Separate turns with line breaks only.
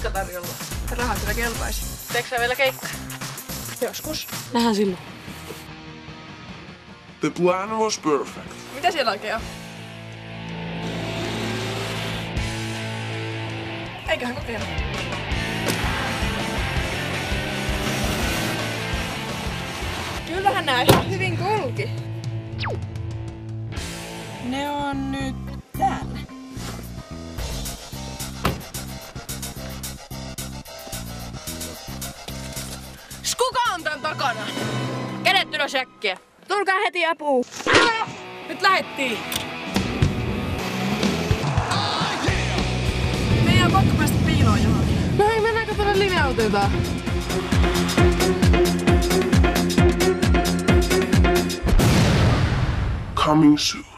keikka tarjolla.
Raha kyllä kelpaisi.
Teekö sä vielä keikkaa?
Joskus.
Nähdään silloin.
The plan was perfect.
Mitä siellä oikein on? Eiköhän kokeilla. Kyllähän nää ihan hyvin kulki. Ne on nyt täällä.
Kuka on tän takana? Kädet ylös äkkiä.
Tulkaa heti apuun.
Nyt lähettiin.
Meidän on pakko päästä piiloon johonkin.
No hei, mennäänkö tuonne linja-autoiltaan?
Coming soon.